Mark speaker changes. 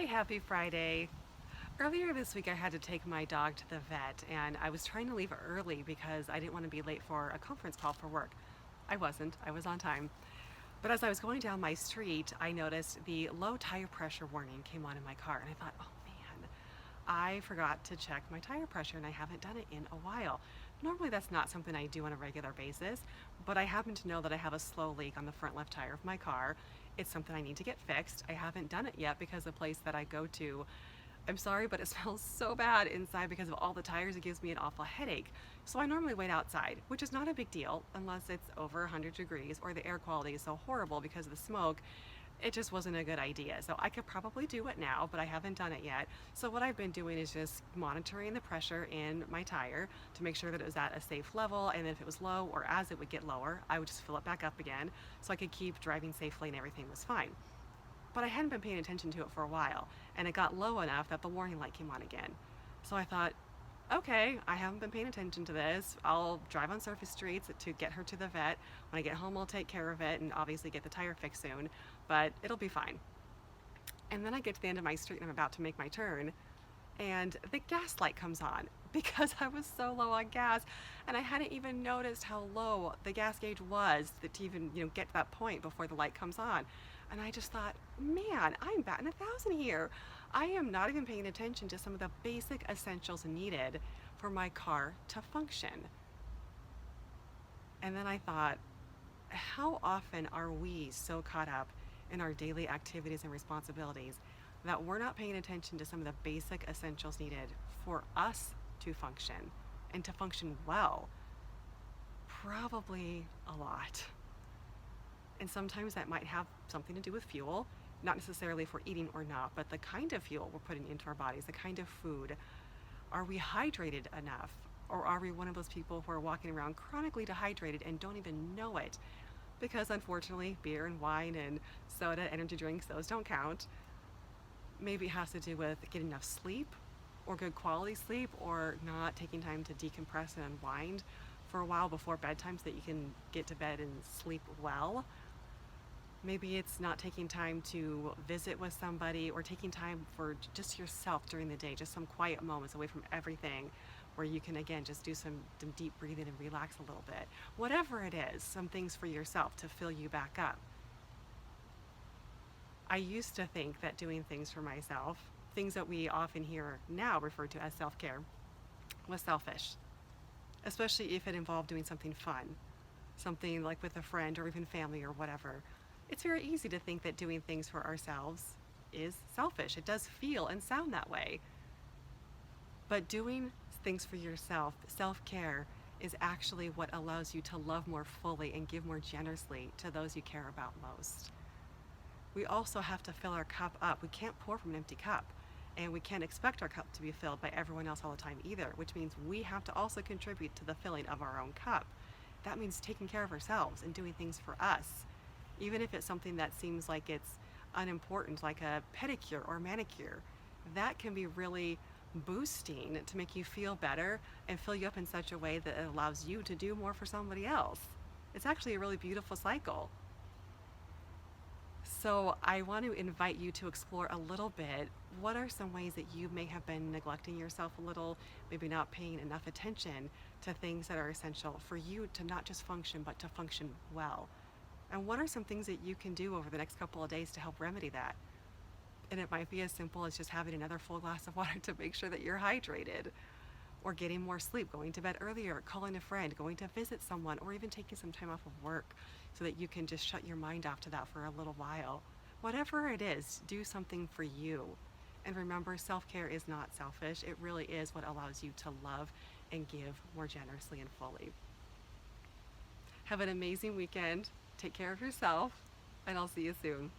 Speaker 1: Hi, happy Friday. Earlier this week, I had to take my dog to the vet, and I was trying to leave early because I didn't want to be late for a conference call for work. I wasn't, I was on time. But as I was going down my street, I noticed the low tire pressure warning came on in my car, and I thought, oh man, I forgot to check my tire pressure, and I haven't done it in a while. Normally, that's not something I do on a regular basis, but I happen to know that I have a slow leak on the front left tire of my car. It's something I need to get fixed. I haven't done it yet because the place that I go to, I'm sorry, but it smells so bad inside because of all the tires. It gives me an awful headache. So I normally wait outside, which is not a big deal unless it's over 100 degrees or the air quality is so horrible because of the smoke. It just wasn't a good idea. So I could probably do it now, but I haven't done it yet. So what I've been doing is just monitoring the pressure in my tire to make sure that it was at a safe level. And if it was low or as it would get lower, I would just fill it back up again so I could keep driving safely and everything was fine. But I hadn't been paying attention to it for a while, and it got low enough that the warning light came on again. So I thought, okay, I haven't been paying attention to this. I'll drive on surface streets to get her to the vet. When I get home, I'll take care of it and obviously get the tire fixed soon, but it'll be fine. And then I get to the end of my street and I'm about to make my turn, and the gas light comes on because I was so low on gas and I hadn't even noticed how low the gas gauge was to even get to that point before the light comes on. And I just thought, man, I'm batting 1,000 here. I am not even paying attention to some of the basic essentials needed for my car to function. And then I thought, how often are we so caught up in our daily activities and responsibilities that we're not paying attention to some of the basic essentials needed for us to function and to function well? Probably a lot. And sometimes that might have something to do with fuel, not necessarily for eating or not, but the kind of fuel we're putting into our bodies, the kind of food. Are we hydrated enough? Or are we one of those people who are walking around chronically dehydrated and don't even know it? Because unfortunately, beer and wine and soda, energy drinks, those don't count. Maybe it has to do with getting enough sleep or good quality sleep or not taking time to decompress and unwind for a while before bedtime so that you can get to bed and sleep well. Maybe it's not taking time to visit with somebody or taking time for just yourself during the day, just some quiet moments away from everything where you can again just do some deep breathing and relax a little bit. Whatever it is, some things for yourself to fill you back up. I used to think that doing things for myself, things that we often hear now referred to as self-care, was selfish, especially if it involved doing something fun, something like with a friend or even family or whatever. It's very easy to think that doing things for ourselves is selfish. It does feel and sound that way. But doing things for yourself, self-care, is actually what allows you to love more fully and give more generously to those you care about most. We also have to fill our cup up. We can't pour from an empty cup. And we can't expect our cup to be filled by everyone else all the time either, which means we have to also contribute to the filling of our own cup. That means taking care of ourselves and doing things for us. Even if it's something that seems like it's unimportant, like a pedicure or manicure, that can be really boosting to make you feel better and fill you up in such a way that it allows you to do more for somebody else. It's actually a really beautiful cycle. So I want to invite you to explore a little bit. What are some ways that you may have been neglecting yourself a little, maybe not paying enough attention to things that are essential for you to not just function, but to function well? And what are some things that you can do over the next couple of days to help remedy that? And it might be as simple as just having another full glass of water to make sure that you're hydrated, or getting more sleep, going to bed earlier, calling a friend, going to visit someone, or even taking some time off of work so that you can just shut your mind off to that for a little while. Whatever it is, do something for you. And remember, self-care is not selfish. It really is what allows you to love and give more generously and fully. Have an amazing weekend. Take care of yourself, and I'll see you soon.